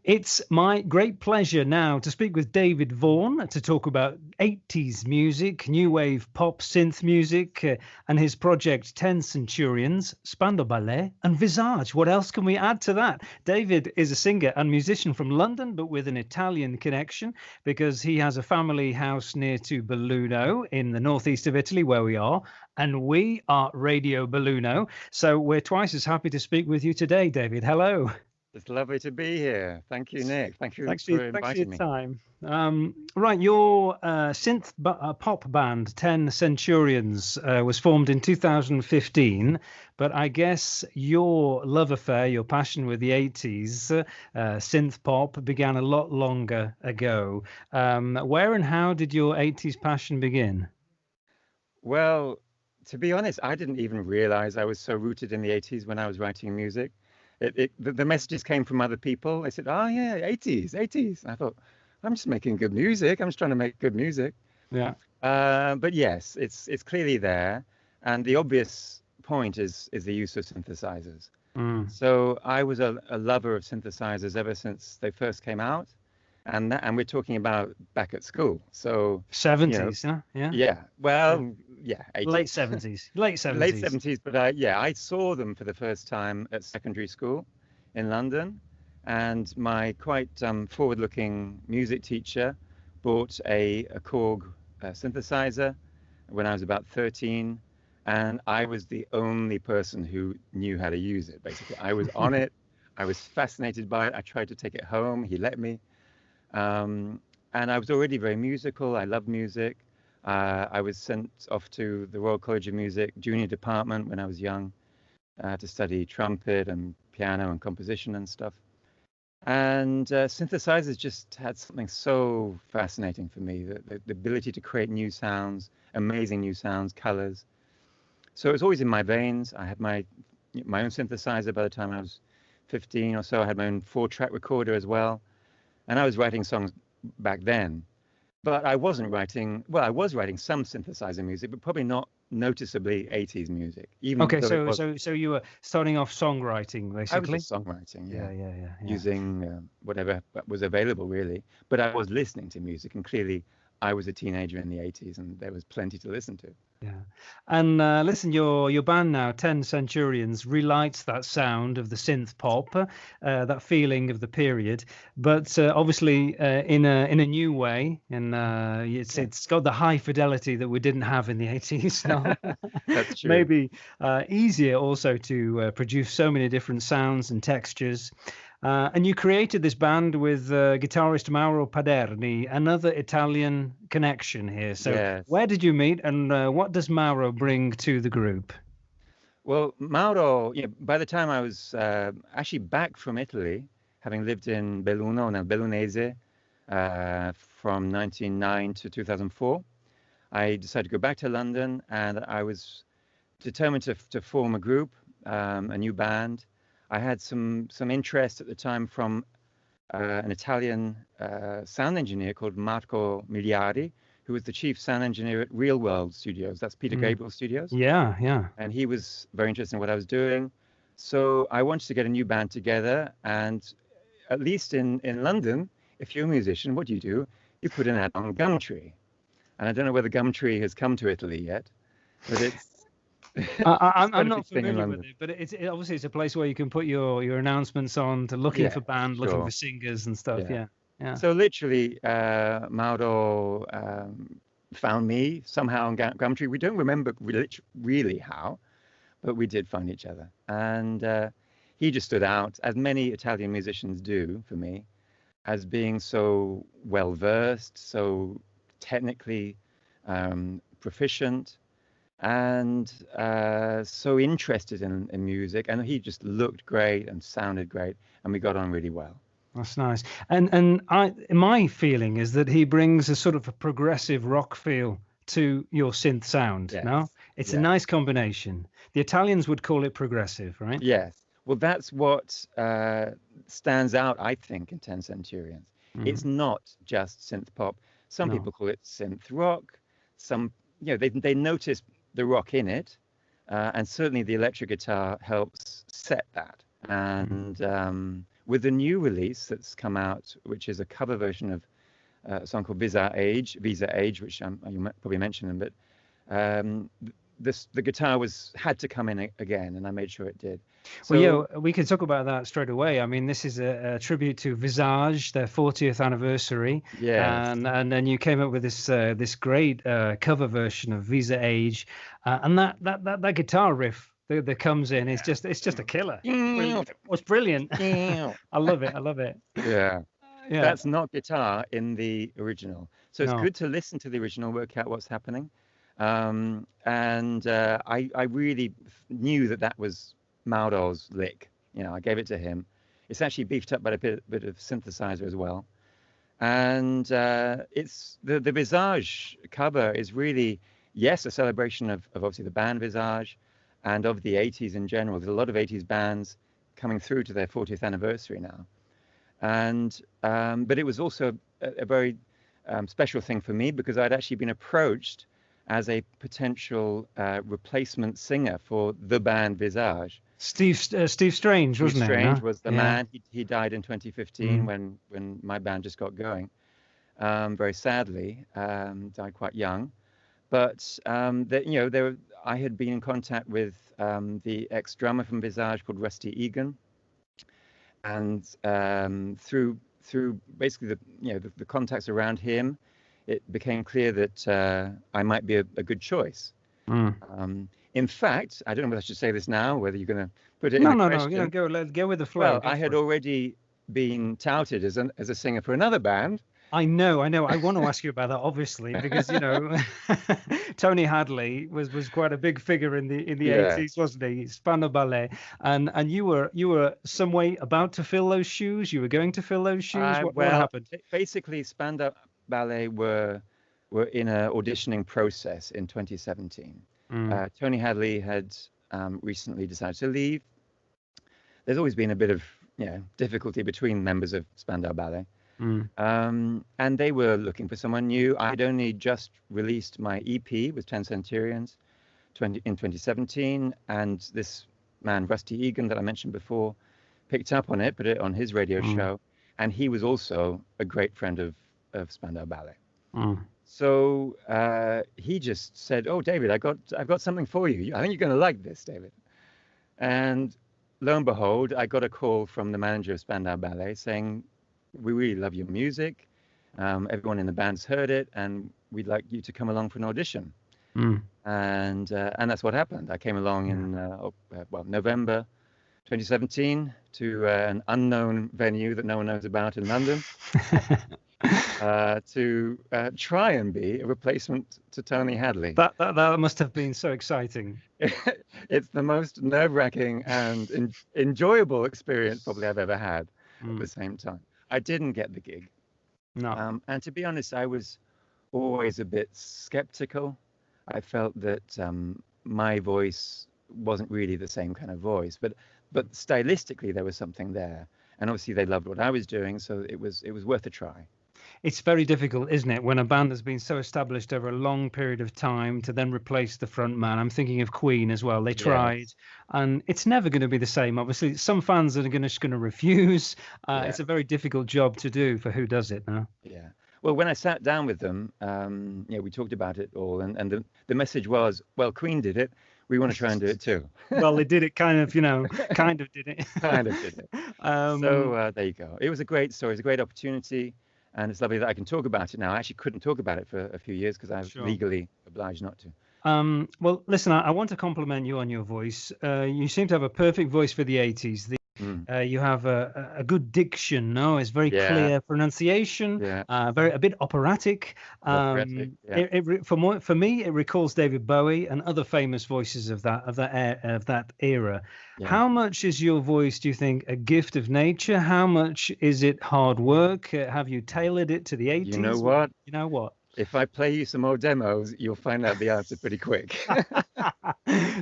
It's my great pleasure now to speak with David Vaughan to talk about 80s music, new wave pop synth music, and his project 10 Centurions, Spandau Ballet, and Visage. What else can we add to that? David is a singer and musician from London, but with an Italian connection because he has a family house near to Belluno in the northeast of Italy, where we are. And we are Radio Belluno. So we're twice as happy to speak with you today, David. Hello. It's lovely to be here. Thank you, Nick. Thank you Thanks for for your inviting me. time. Right, your synth pop band 10 Centurions was formed in 2015, but I guess your love affair, your passion with the 80s synth pop began a lot longer ago. Where and how did your 80s passion begin? Well, to be honest, I didn't even realize I was so rooted in the 80s when I was writing music. The messages came from other people. They said, "Oh yeah, 80s, 80s." I thought, I'm just making good music. I'm just trying to make good music. Yeah. But yes, it's clearly there, and the obvious point is the use of synthesizers. Mm. So I was a lover of synthesizers ever since they first came out, and we're talking about back at school. So, you know, 70s, huh? Yeah. yeah, Yeah. well, yeah, Late 80s. 70s. Late Late 70s. 70s, but I saw them for the first time at secondary school in London, and my quite forward-looking music teacher bought a Korg synthesizer when I was about 13, and I was the only person who knew how to use it. Basically, I was on it. I was fascinated by it. I tried to take it home. He let me. Um, and I was already very musical. I loved music. I was sent off to the Royal College of Music junior department when I was young to study trumpet and piano and composition and stuff. And synthesizers just had something so fascinating for me, the ability to create new sounds, amazing new sounds, colors. So it was always in my veins. I had my own synthesizer by the time I was 15 or so. I had my own 4-track recorder as well. And I was writing songs back then. But I wasn't writing, well, I was writing some synthesizer music, but probably not noticeably 80s music, even Okay, though it so was, so you were starting off songwriting, I was basically. just songwriting, yeah, Yeah. using whatever was available, really. But I was listening to music, and clearly I was a teenager in the 80s, and there was plenty to listen to. Yeah. And listen, your band now, 10 Centurions, relights that sound of the synth pop, that feeling of the period, but obviously in a new way, and Yeah, it's got the high fidelity that we didn't have in the 80s. No, that's true. maybe easier also to produce so many different sounds and textures. And you created this band with guitarist Mauro Paderni, another Italian connection here. So, Yes. where did you meet, and what does Mauro bring to the group? Well, Mauro, by the time I was actually back from Italy, having lived in Belluno, now Bellunese, from 1999 to 2004, I decided to go back to London, and I was determined to form a group, a new band. I had some interest at the time from an Italian sound engineer called Marco Miliari, who was the chief sound engineer at Real World Studios. That's Peter Mm. Gabriel Studios, Yeah. and he was very interested in what I was doing. So I wanted to get a new band together, and at least in London, if you're a musician, what do? You put an ad on Gumtree, and I don't know whether Gumtree has come to Italy yet, but it's quite I'm a not big thing in familiar with London. it, but obviously it's a place where you can put your announcements on to looking Yeah, for band, looking for sure. singers and stuff. Yeah. Yeah. So literally, Mauro found me somehow on Gumtree. We don't remember really how, but we did find each other. And he just stood out, as many Italian musicians do for me, as being so well versed, so technically proficient, and so interested in music. And he just looked great and sounded great, and we got on really well. That's nice. And my feeling is that he brings a sort of a progressive rock feel to your synth sound. No, Yes, it's a yes. nice combination. The Italians would call it progressive, right? Yes. Well, that's what stands out, I think, in 10 Centurions. It's Mm. not just synth pop. Some No. people call it synth rock. Some, they notice the rock in it, and certainly the electric guitar helps set that. Mm. And with the new release that's come out, which is a cover version of a song called Visa Age, which you probably mentioned, but the guitar had to come in again, and I made sure it did. Well, yeah, we can talk about that straight away. I mean, this is a tribute to Visage, their 40th anniversary. Yes. And then you came up with this great cover version of Visa Age, and that guitar riff that comes in is just a killer. It's brilliant. I love it. Yeah. Yeah. That's not guitar in the original. So it's good to listen to the original, work out what's happening. I really knew that was Maudo's lick. I gave it to him. It's actually beefed up by a bit of synthesizer as well. And it's the Visage cover is really, yes, a celebration of obviously the band Visage and of the 80s in general. There's a lot of 80s bands coming through to their 40th anniversary now. And but it was also a very special thing for me because I'd actually been approached as a potential replacement singer for the band Visage. Steve Strange, wasn't it? Steve Strange was the man. He died in 2015 when my band just got going. Very sadly, died quite young. But I had been in contact with the ex-drummer from Visage called Rusty Egan, and through basically the contacts around him, it became clear that I might be a good choice. In fact, I don't know whether I should say this now, whether you're going to put it in a question. No, go with the flow. Well, I had already been touted as a singer for another band. I know. I want to ask you about that, obviously, because Tony Hadley was quite a big figure in the 80s, wasn't he? Spandau Ballet, and you were some way about to fill those shoes. You were going to fill those shoes. What happened? Basically, Spandau Ballet were in an auditioning process in 2017. Tony Hadley had recently decided to leave. There's always been a bit of difficulty between members of Spandau Ballet. And they were looking for someone new. I'd only just released my EP with 10 Centurions in 2017, and this man Rusty Egan that I mentioned before picked up on it, put it on his radio show, and he was also a great friend of Spandau Ballet. So he just said, "Oh, David, I've got something for you. I think you're going to like this, David." And lo and behold, I got a call from the manager of Spandau Ballet saying, "We really love your music. Everyone in the band's heard it, and we'd like you to come along for an audition." And that's what happened. I came along in November 2017 to an unknown venue that no one knows about in London to try and be a replacement to Tony Hadley. That must have been so exciting. It's the most nerve-wracking and enjoyable experience probably I've ever had at the same time. I didn't get the gig. No. And to be honest, I was always a bit skeptical. I felt that my voice wasn't really the same kind of voice, but stylistically there was something there. And obviously they loved what I was doing, so it was worth a try. It's very difficult, isn't it, when a band has been so established over a long period of time to then replace the front man. I'm thinking of Queen as well. They tried, and it's never going to be the same. Obviously, some fans are just going to refuse. It's a very difficult job to do for who does it now. Yeah. Well, when I sat down with them, we talked about it all, and the message was, well, Queen did it. We want to try and do it too. Well, they did it kind of did it. Kind of did it. So there you go. It was a great story. It was a great opportunity. And it's lovely that I can talk about it now. I actually couldn't talk about it for a few years because I was legally obliged not to. Well, listen, I want to compliment you on your voice. You seem to have a perfect voice for the 80s. You have a good diction, no? It's very clear pronunciation, a bit operatic. For me, it recalls David Bowie and other famous voices of that era. Yeah. How much is your voice, do you think, a gift of nature? How much is it hard work? Have you tailored it to the 80s? You know what? If I play you some more demos, you'll find out the answer pretty quick.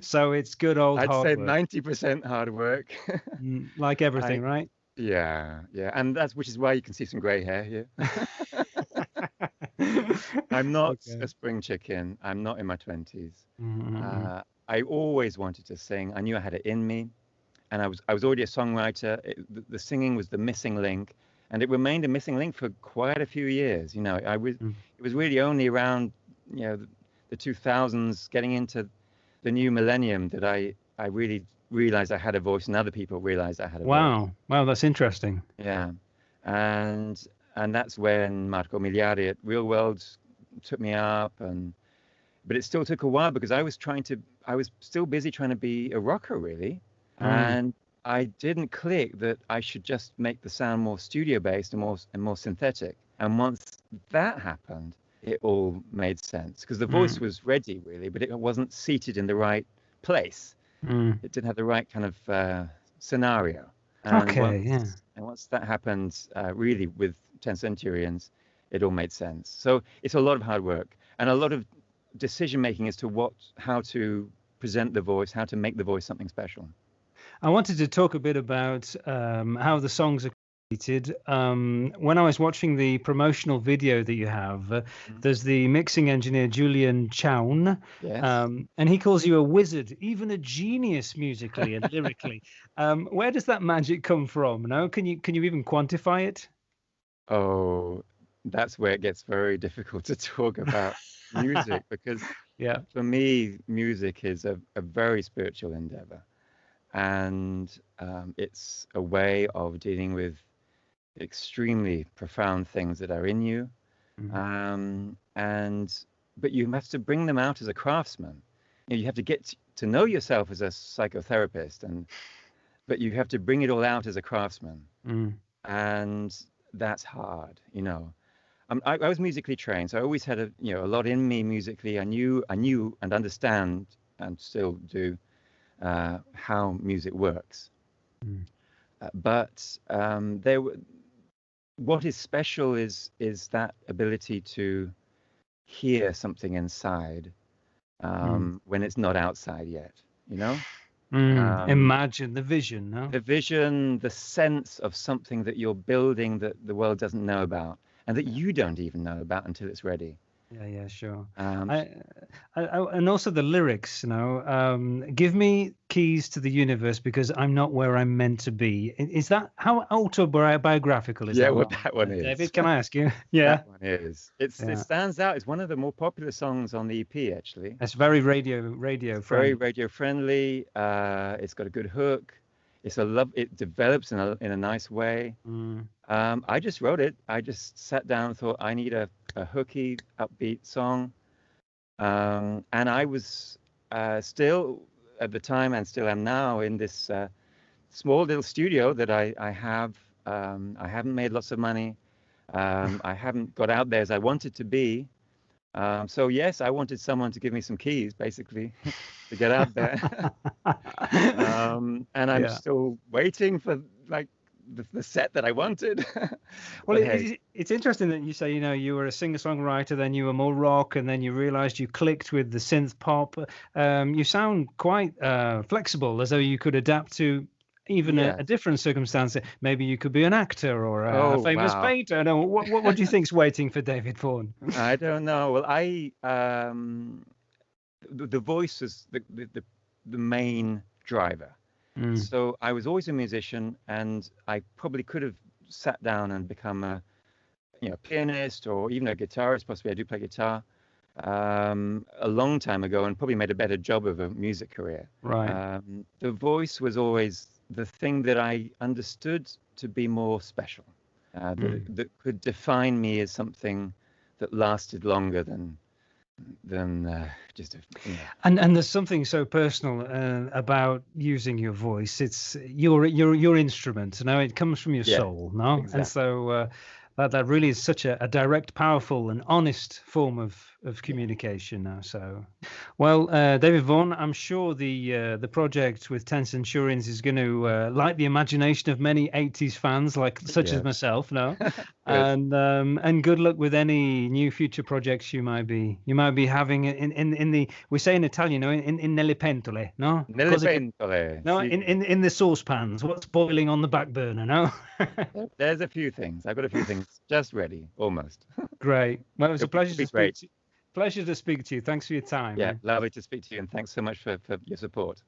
So it's good old hard work. I'd say 90% hard work. Like everything, right? Yeah. And which is why you can see some grey hair here. I'm not a spring chicken. I'm not in my 20s. I always wanted to sing. I knew I had it in me. and I was already a songwriter. The singing was the missing link, and it remained a missing link for quite a few years. You know, it was really only around, you know, the 2000s, getting into the new millennium, that I really realized I had a voice, and other people realized I had a voice. Wow, that's interesting. Yeah, and that's when Marco Miliari at Real World took me up, but it still took a while because I was still busy trying to be a rocker, really. And I didn't click that I should just make the sound more studio based and more synthetic. And once that happened, it all made sense, because the voice was ready, really, but it wasn't seated in the right place. It didn't have the right kind of scenario. And once that happened, really, with 10 Centurions, it all made sense. So it's a lot of hard work and a lot of decision making as to how to present the voice, how to make the voice something special. I wanted to talk a bit about how the songs are created. When I was watching the promotional video that you have, there's the mixing engineer Julian Chown, and he calls you a wizard, even a genius musically and lyrically. Where does that magic come from? No, can you even quantify it? Oh, that's where it gets very difficult to talk about music, because for me, music is a very spiritual endeavor. And it's a way of dealing with extremely profound things that are in you. But you have to bring them out as a craftsman. You have to get to know yourself as a psychotherapist, but you have to bring it all out as a craftsman. And that's hard, you know. I was musically trained, so I always had a lot in me musically. I knew and understand, and still do, how music works. But what is special is that ability to hear something inside when it's not outside yet, you know? Imagine the vision, no? The vision, the sense of something that you're building that the world doesn't know about, and that you don't even know about until it's ready. Yeah, sure. And also the lyrics, you know, give me keys to the universe because I'm not where I'm meant to be. Is that how autobiographical is that? Yeah, well, that one is. David, can I ask you? Yeah. That one is. It stands out. It's one of the more popular songs on the EP, actually. It's very radio friendly. Very radio friendly. It's got a good hook. It develops in a nice way. I just wrote it. I just sat down and thought, I need a hooky, upbeat song. And I was still at the time, and still am now, in this small little studio that I have. I haven't made lots of money. I haven't got out there as I wanted to be. So yes, I wanted someone to give me some keys, basically, to get out there. And I'm still waiting for the set that I wanted. Well, it's interesting that you say, you know, you were a singer-songwriter, then you were more rock, and then you realized you clicked with the synth pop. You sound quite flexible, as though you could adapt to even a different circumstance. Maybe you could be an actor or a famous painter. No, what do you think's waiting for David Vaughan? I don't know. Well, the voice is the main driver. So I was always a musician, and I probably could have sat down and become a pianist or even a guitarist. Possibly, I do play guitar a long time ago, and probably made a better job of a music career. Right. The voice was always the thing that I understood to be more special, that could define me as something that lasted longer than just a, And there's something so personal about using your voice. It's your instrument. No, it comes from your soul. No, exactly. And so that really is such a direct, powerful, and honest form of communication now. So, well, David Vaughan, I'm sure the project with 10 Centurions is going to light the imagination of many 80s fans such as myself. No, and good luck with any new future projects you might be having in the, we say in Italian, no, in nelle pentole, no, nelle pentole, no, in the saucepans. What's boiling on the back burner? No, there's a few things. I've got a few things just ready, almost. Great. Well, it was a pleasure to speak to you. Pleasure to speak to you. Thanks for your time. Yeah, lovely to speak to you, and thanks so much for your support.